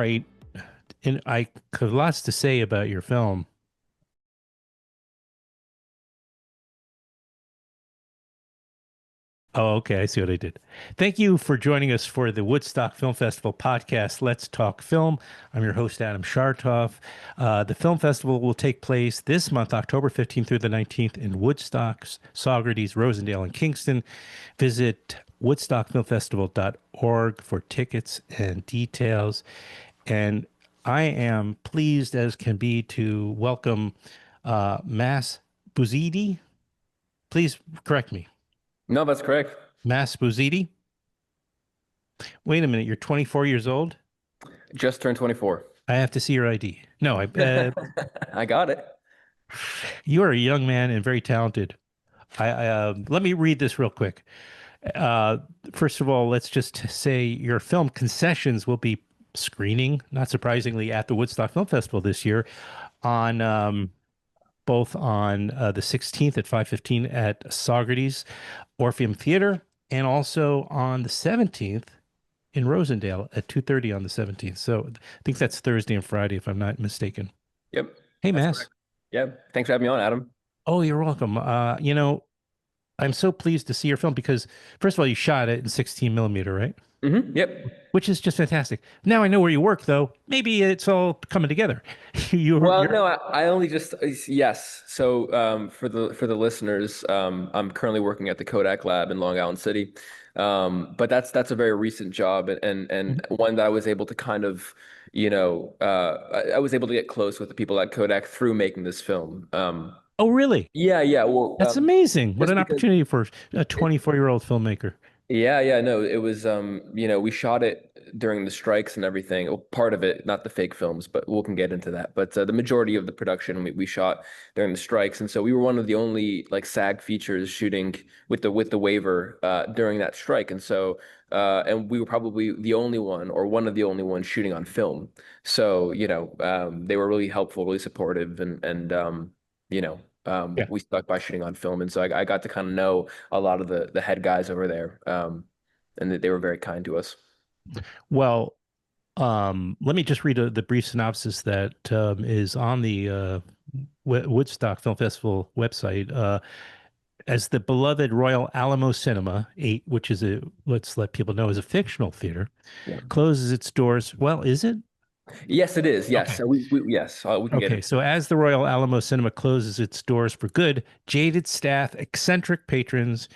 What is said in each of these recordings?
right. And I have lots to say about your film. Oh, okay. I see what I did. Thank you for joining us for the Woodstock Film Festival podcast, Let's Talk Film. I'm your host, Adam Shartoff. The film festival will take place this month, October 15th through the 19th, in Woodstock, Saugerteis, Rosendale, and Kingston. Visit woodstockfilmfestival.org for tickets and details. And I am pleased as can be to welcome Mas Bouzidi. Please correct me. No, that's correct. Mas Bouzidi. Wait a minute, you're 24 years old? Just turned 24. I have to see your ID. No, I got it. you are a young man and very talented. Let me read this real quick. Uh, First of all, let's just say your film Concessions will be screening, not surprisingly, at the Woodstock Film Festival this year on both on the 16th at 5:15 at Saugerteis Orpheum Theater and also on the 17th in Rosendale at 2:30 on the 17th. So I think that's Thursday and Friday, if I'm not mistaken. Yep, Hey, that's Mass. correct. Yeah, thanks for having me on, Adam. Oh, you're welcome. I'm so pleased to see your film because, first of all, you shot it in 16 millimeter, right? Yep. Which is just fantastic. Now I know where you work, though. Maybe it's all coming together. Well, You're no, I only just yes. So for the listeners, I'm currently working at the Kodak Lab in Long Island City, but that's a very recent job and one that I was able to kind of I was able to get close with the people at Kodak through making this film. Oh, really? Yeah. Well, That's amazing. What just an because. opportunity for a 24-year-old filmmaker. Yeah, no, it was we shot it during the strikes and everything. Well, part of it, not the fake films, but we can get into that. But the majority of the production we shot during the strikes, and so we were one of the only like SAG features shooting with the waiver during that strike, and so and we were probably the only one or one of the only ones shooting on film. So they were really helpful, really supportive, and you know Yeah. we stuck by shooting on film, and so I got to kind of know a lot of the head guys over there, and they were very kind to us. Well, let me just read the brief synopsis that is on the Woodstock Film Festival website. As the beloved Royal Alamo Cinema, which is let's let people know, is a fictional theater, Yeah. closes its doors. Well, is it? Yes, it is. Yes, Okay. so we can get Okay. it. So as the Royal Alamo Cinema closes its doors for good, jaded staff, eccentric patrons,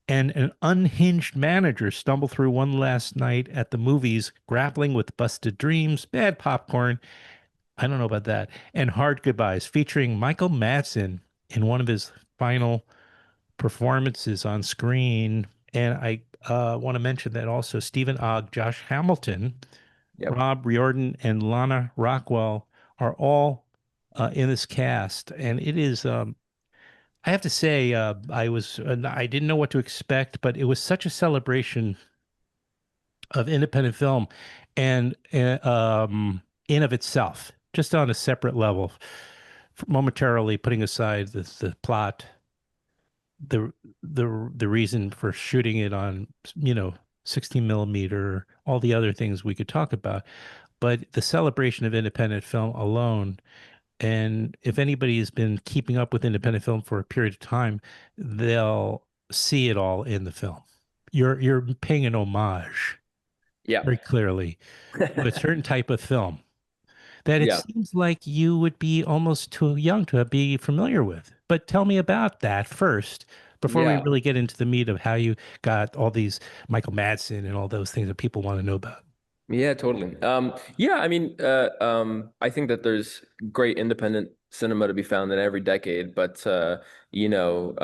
and an unhinged manager stumble through one last night at the movies, grappling with busted dreams, bad popcorn. I don't know about that. And hard goodbyes, featuring Michael Madsen in one of his final performances on screen. And I want to mention that also Stephen Ogg, Josh Hamilton, Yep. Rob Riordan, and Lana Rockwell are all in this cast. And it is, I have to say, I didn't know what to expect, but it was such a celebration of independent film and in of itself, just on a separate level, momentarily putting aside the plot, the the reason for shooting it on 16 millimeter, all the other things we could talk about, but the celebration of independent film alone. And if anybody has been keeping up with independent film for a period of time, they'll see it all in the film. You're paying an homage Yeah. very clearly to a certain type of film that it Yeah. seems like you would be almost too young to be familiar with. But tell me about that first, before we Yeah. really get into the meat of how you got all these Michael Madsen and all those things that people want to know about. Yeah, totally. Yeah, I mean, I think that there's great independent cinema to be found in every decade, but you know,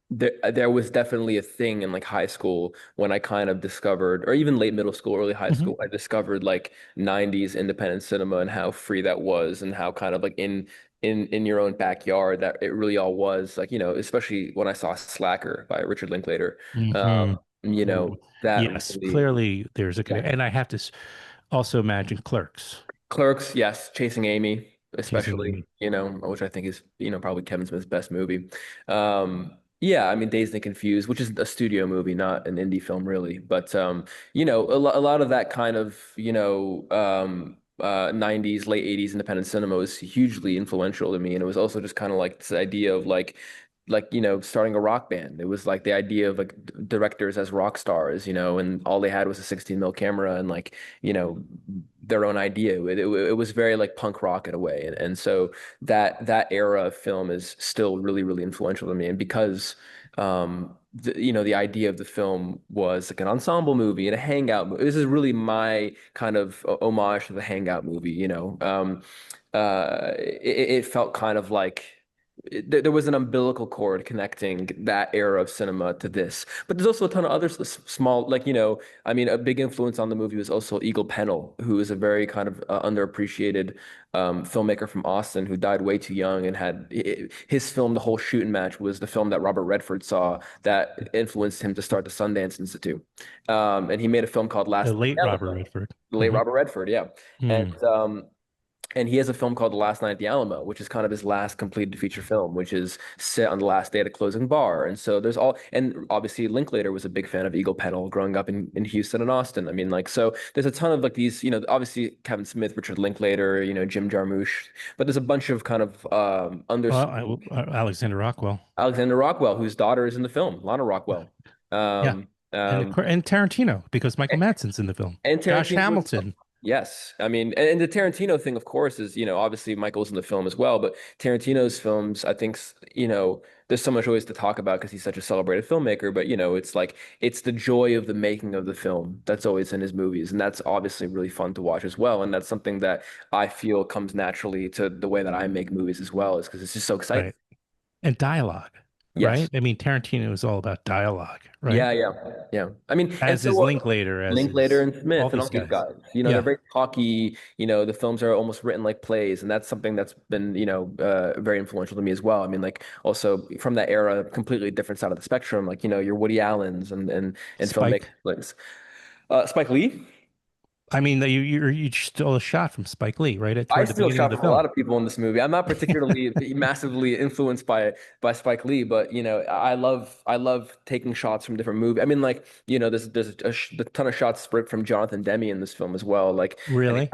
there was definitely a thing in like high school when I kind of discovered, or even late middle school, early high Mhm. school, I discovered like 90s independent cinema and how free that was, and how kind of like in your own backyard that it really all was. Like, especially when I saw Slacker by Richard Linklater. Mhm. That Yes, really. clearly there's a Yeah. connection. And I have to also imagine Clerks, Clerks, yes. Chasing Amy, Chasing especially, Amy. which I think is, probably Kevin Smith's best movie. Um, Yeah, I mean Dazed and Confused, which is a studio movie, not an indie film really. But a lot of that kind of, 90s, late 80s independent cinema was hugely influential to me. And it was also just kind of like this idea of starting a rock band. It was like the idea of like directors as rock stars, and all they had was a 16 mil camera and like, their own idea. It was very like punk rock in a way. And so that era of film is still really, really influential to me. And because the idea of the film was like an ensemble movie and a hangout movie. This is really my kind of homage to the hangout movie, it felt kind of like there was an umbilical cord connecting that era of cinema to this. But there's also a ton of other small, like, I mean, a big influence on the movie was also Eagle Pennell, who is a very kind of underappreciated filmmaker from Austin who died way too young and had his film, The Whole Shooting Match, was the film that Robert Redford saw that influenced him to start the Sundance Institute. And he made a film called The Last Night late at the Robert Alamo. Redford. The late Hmm. Robert Redford, yeah. And Hmm. he has a film called The Last Night at the Alamo, which is kind of his last completed feature film, which is set on the last day at a closing bar. And so and obviously Linklater was a big fan of Eagle Pennell growing up in Houston and Austin. I mean, like, so there's a ton of like these, obviously Kevin Smith, Richard Linklater, Jim Jarmusch, but there's a bunch of kind of Alexander Rockwell. Alexander Rockwell, whose daughter is in the film, Lana Rockwell. Yeah. Um, And um, and Tarantino, because Michael Madsen's in the film. and Josh Tarantino as well. Hamilton. Yes. I mean, and the Tarantino thing, of course, is, obviously Michael's in the film as well, but Tarantino's films, I think, there's so much always to talk about because he's such a celebrated filmmaker, but, it's like, it's the joy of the making of the film that's always in his movies. And that's obviously really fun to watch as well. And that's something that I feel comes naturally to the way that I make movies as well, is because it's just so exciting. Right. And dialogue, right? Yes. I mean, Tarantino is all about dialogue, right? Yeah, yeah, yeah. I mean, and As is so Linklater, as Linklater is and all Smith and these all these guys. guys, they're Yeah. very talky. The films are almost written like plays, and that's something that's been, very influential to me as well. I mean, like also from that era, completely different side of the spectrum, like your Woody Allen's and filmmaking Spike. flicks. Spike Lee. I mean, you stole a shot from Spike Lee, right at I toward the steal beginning of shot the from a lot film. of people in this movie. I'm not particularly massively influenced by Spike Lee, but I love taking shots from different movies. I mean, like there's a ton of shots spread from Jonathan Demme in this film as well. Like Really?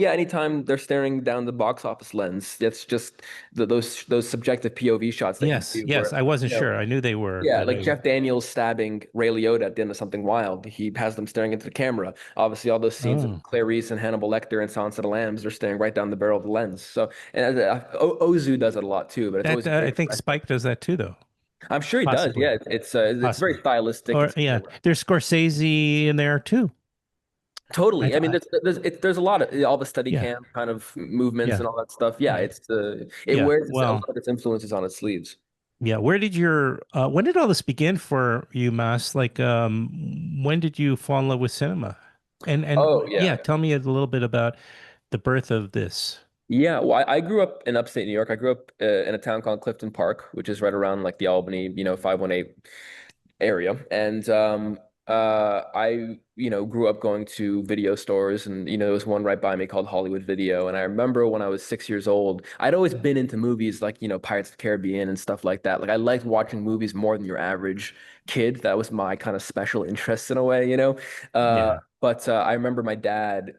anytime they're staring down the box office lens, it's just those subjective POV shots that he Yes. do Yes. where I wasn't you know sure. I knew they were, yeah, but like Jeff Daniels stabbing Ray Liotta at the end of Something Wild. He has them staring into the camera. Obviously, all those scenes of oh, Clarice and Hannibal Lecter and Silence of the Lambs, they're staring right down the barrel of the lens. So, and Ozu does it a lot too, but it's that always very I think impressive. Spike does that too, though. I'm sure he does. Possibly. Yeah, it's very Possibly. stylistic. Or It's yeah, there's Scorsese in there too. totally. I mean, there's a lot of all the steady Yeah. cam kind of movements Yeah. and all that stuff. Yeah, Yeah. it Yeah. wears a lot Well, of its influences on its sleeves. yeah. Where did when did all this begin for you, Mas? Like, when did you fall in love with cinema? And Oh yeah, yeah. tell me a little bit about the birth of this. Yeah, well, I grew up in upstate New York. I grew up in a town called Clifton Park, which is right around like the Albany, 518 area. And I, grew up going to video stores and, there was one right by me called Hollywood Video. And I remember when I was 6 years old, I'd always been into movies like, Pirates of the Caribbean and stuff like that. Like I liked watching movies more than your average kid. That was my kind of special interest in a way. Yeah. But I remember my dad,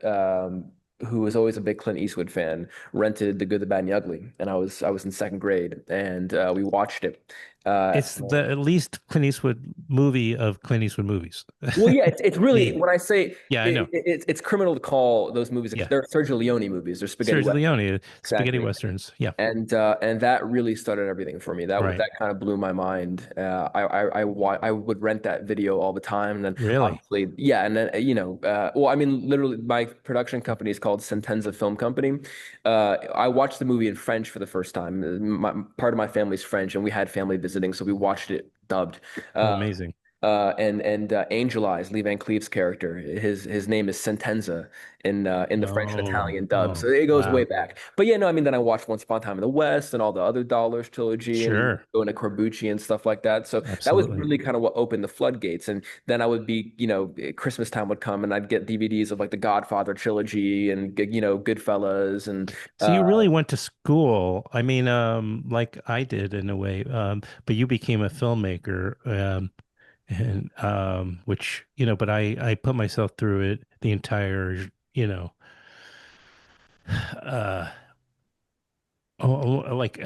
who was always a big Clint Eastwood fan, rented The Good, the Bad, and the Ugly, and I was in second grade, and we watched it. It's the at least Clint Eastwood movie of Clint Eastwood movies. Well, yeah, it's really The when I say yeah, I know. it's criminal to call those movies. Yeah. They're Sergio Leone movies. They're spaghetti Sergio westerns. Leone, spaghetti Exactly. westerns. Yeah. And that really started everything for me. Right. That kind of blew my mind. I would rent that video all the time, and then Really? obviously, yeah, and then well, I mean, literally, my production company is called Sentenza Film Company. I watched the movie in French for the first time. Part of my family's French, and we had family visiting, so we watched it dubbed. Oh, Uh, amazing. and Angel Eyes, Lee Van Cleef's character. His name is Sentenza in the French and Oh, Italian dub. So oh, it goes way wow. back. But yeah, no, I mean then I watched Once Upon a Time in the West and all the other Dollars trilogy and Sure. going to Corbucci and stuff like that. So that was Absolutely. really kind of what opened the floodgates. And then I would be, Christmas time would come and I'd get DVDs of like the Godfather trilogy and Goodfellas and So you really went to school. I mean, like I did in a way, but you became a filmmaker, and which, but I put myself through it the entire, uh, like,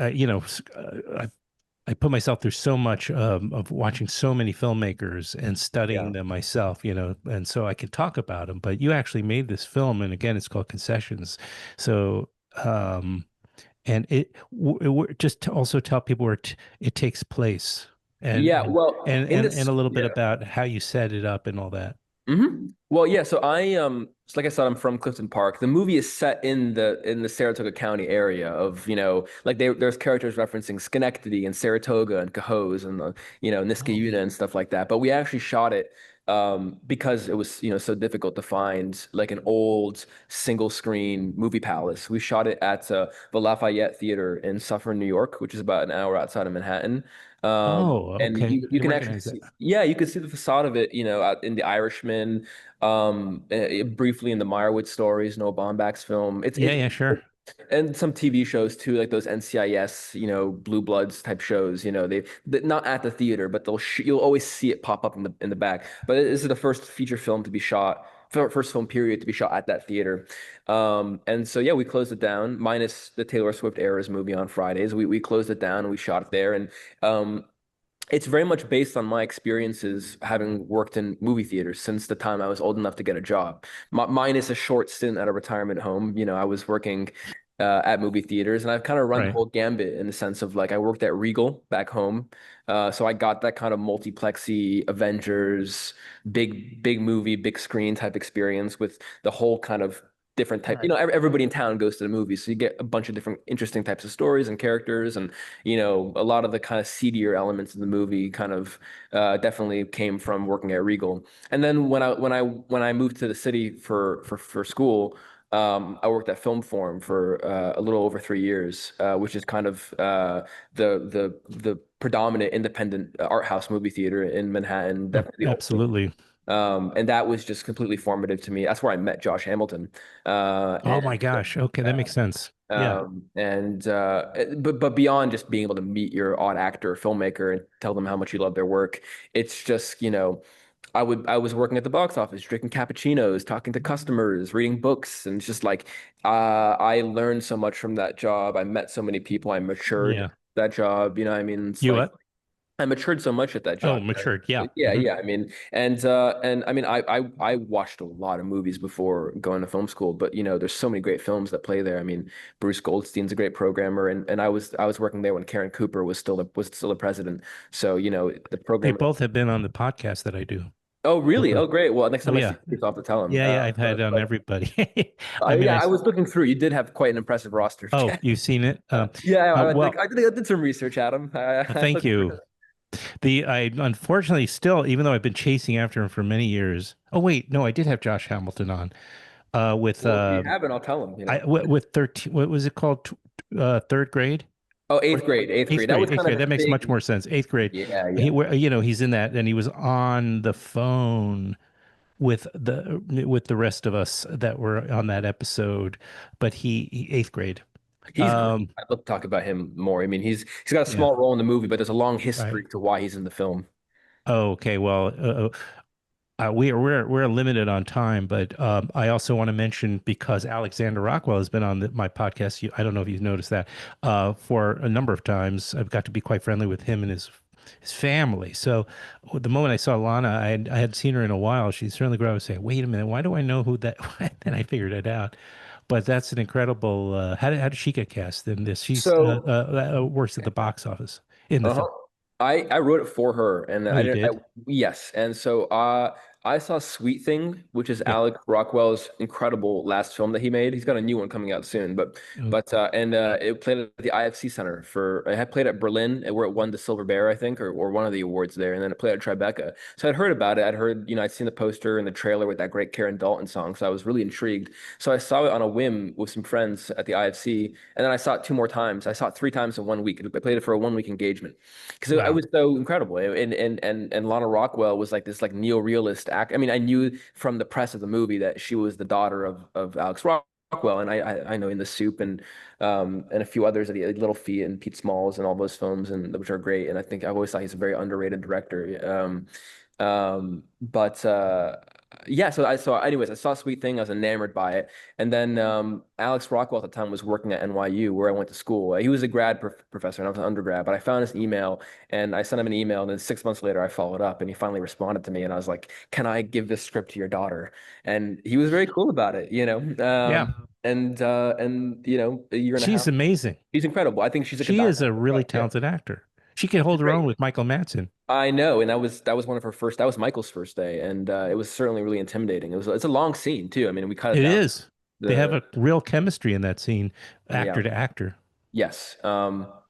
I put myself through so much of watching so many filmmakers and studying yeah. them myself, and so I can talk about them. But you actually made this film, and again, it's called Concessions. So, and just to also tell people where it takes place, and Yeah, and well, and in and and this, a little bit yeah. about how you set it up and all that. Well, yeah, so so like I said, I'm from Clifton Park. The movie is set in the Saratoga County area of, like there's characters referencing Schenectady and Saratoga and Cohoes and Oh, Niskayuna and stuff like that. But we actually shot it because it was, so difficult to find like an old single screen movie palace. We shot it at the Lafayette Theater in Suffern, New York, which is about an hour outside of Manhattan. oh, And okay. you I can actually recognize that. see, yeah, you can see the facade of it, out in The Irishman, briefly in the Meyerowitz stories, Noah Baumbach's film. Yeah, yeah, sure. And some TV shows too, like those NCIS, Blue Bloods type shows. They not at the theater, but you'll always see it pop up in the back. But this is the first feature film to be shot, first film period to be shot at that theater. And so yeah, we closed it down, minus the Taylor Swift Eras movie on Fridays. We closed it down and we shot it there, and it's very much based on my experiences having worked in movie theaters since the time I was old enough to get a job. Minus a short stint at a retirement home. I was working at movie theaters, and I've kind of run the Right. whole gambit in the sense of like I worked at Regal back home. So I got that kind of multiplexy Avengers, big movie, big screen type experience with the whole kind of different type. Right. Everybody in town goes to the movies, so you get a bunch of different interesting types of stories and characters, and a lot of the kind of seedier elements of the movie kind of definitely came from working at Regal. And then when I moved to the city for school, I worked at Film Forum for a little over 3 years, which is kind of the predominant independent art house movie theater in Manhattan, Oh, definitely the only. absolutely. And that was just completely formative to me. That's where I met Josh Hamilton. Oh And my gosh. Okay, that makes sense. Yeah. but beyond just being able to meet your odd actor or filmmaker and tell them how much you love their work, it's just, I was working at the box office, drinking cappuccinos, talking to customers, reading books, and it's just like I learned so much from that job. I met so many people. I matured Yeah. that job. I mean, it's You like what? I matured so much at that Oh, job. matured. Yeah. Yeah, Hmm. yeah. I mean, and I mean, I watched a lot of movies before going to film school, but there's so many great films that play there. I mean, Bruce Goldstein's a great programmer, and I was working there when Karen Cooper was still the president. So the They program. both have been on the podcast that I do. Oh, really? Uh, Oh, great. Well, next Oh time I see yeah. you, I'll have to tell him. Yeah, yeah, I've had on everybody. I mean, Yeah, I was looking through. You did have quite an impressive roster. oh, you've seen it? Yeah, Well, I did some research, Adam. I thank looked through you. it. I unfortunately still, even though I've been chasing after him for many years. Oh wait, no, I did have Josh Hamilton on. With Well, if you haven't, I'll tell him. with 13, what was it called? Third grade? Oh, Or eighth grade, eighth grade. That was Eighth kind of grade. his That makes much big. more sense. Eighth grade. Yeah, yeah. He's in that, and he was on the phone with the rest of us that were on that episode. But eighth grade. He's great. Um, I'd love to talk about him more. I mean, he's got a yeah, small role in the movie, but there's a long right. history to why he's in the film. Oh, okay. Well, we're limited on time, but I also want to mention because Alexander Rockwell has been on my podcast. I don't know if you've noticed that for a number of times. I've got to be quite friendly with him and his family. So the moment I saw Lana, I had seen her in a while. She certainly grew up and say, "Wait a minute, why do I know who that?" And I figured it out. But that's an incredible. How did she get cast in this? She's So, works at the box office in the uh-huh. film. I wrote it for her, and Oh, I you didn't. did? Yes, and so I saw Sweet Thing, which is Yeah. Alec Rockwell's incredible last film that he made. He's got a new one coming out soon, Oh, it played at the IFC Center for it had played at Berlin where it won the Silver Bear, I think, or one of the awards there, and then it played at Tribeca. So I'd heard about it. I'd heard, I'd seen the poster and the trailer with that great Karen Dalton song, so I was really intrigued. So I saw it on a whim with some friends at the IFC, and then I saw it two more times. I saw it three times in 1 week. I played it for a 1 week engagement because it wow. was so incredible. And Lana Rockwell was like this like neo-realist act. I mean, I knew from the press of the movie that she was the daughter of Alex Rockwell, and I know In the Soup and a few others, the Little Feat and Pete Smalls and all those films, and which are great. And I think I've always thought he's a very underrated director. But yeah, anyways, I saw Sweet Thing. I was enamored by it. And then Alex Rockwell at the time was working at NYU where I went to school. He was a professor and I was an undergrad, but I found his email and I sent him an email. And then 6 months later, I followed up and he finally responded to me. And I was like, can I give this script to your daughter? And he was very cool about it, you know. Yeah. A year and a She's half. amazing. She's incredible. I think she's like a She is diamond a in the really rough. Yeah, talented actor. She can she's hold her great. own with Michael Madsen. I know, and that was one of her first. That was Michael's first day, and it was certainly really intimidating. It's a long scene too. I mean, we cut it It down. is. They have The a real chemistry in that scene, Yeah, actor to actor. yes.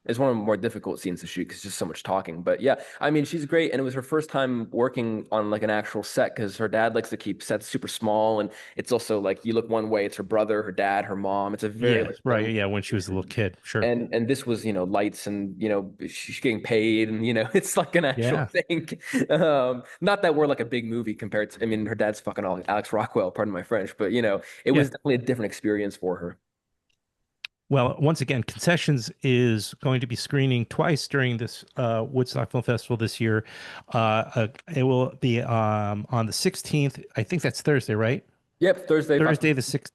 It's one of the more difficult scenes to shoot because just so much talking. But yeah, I mean, she's great, and it was her first time working on like an actual set because her dad likes to keep sets super small, and it's also like you look one way, it's her brother, her dad, her mom. It's a very Yeah, like right. family. Yeah, when she was a little kid. Sure. And this was, lights and she's getting paid and it's like an actual Yeah. thing. Not that we're like a big movie compared to, I mean, her dad's fucking Alex Rockwell, pardon my French, but it Yeah. was definitely a different experience for her. Well, once again, Concessions is going to be screening twice during this Woodstock Film Festival this year. It will be on the 16th. I think that's Thursday, right? Yep, Thursday, Thursday the 6th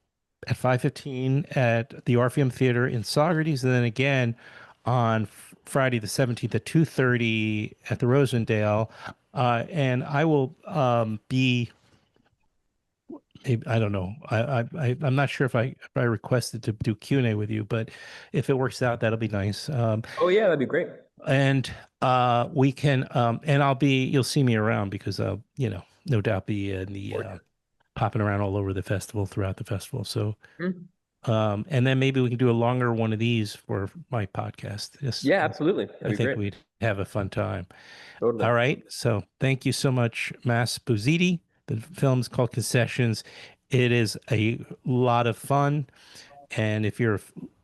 at 5:15 at the Orpheum Theater in Saugerteis, and then again on Friday the 17th at 2:30 at the Rosendale. And I will be I don't know. I'm not sure if I requested to do Q&A with you, but if it works out, that'll be nice. Oh yeah, that'd be great. And we can and you'll see me around because I'll, no doubt be in the Forward to it. popping around all over the festival throughout the festival. So Hmm. and then maybe we can do a longer one of these for my podcast. Yes, Yeah, absolutely. That'd I be think great. we'd have a fun time. Totally. All right. So thank you so much, Mas Bouzidi. The film's called Concessions. It is a lot of fun. And if you're,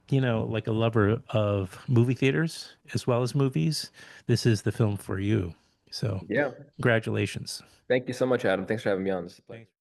like a lover of movie theaters as well as movies, this is the film for you. So Yeah. congratulations. Thank you so much, Adam. Thanks for having me on. This is a pleasure. Thanks.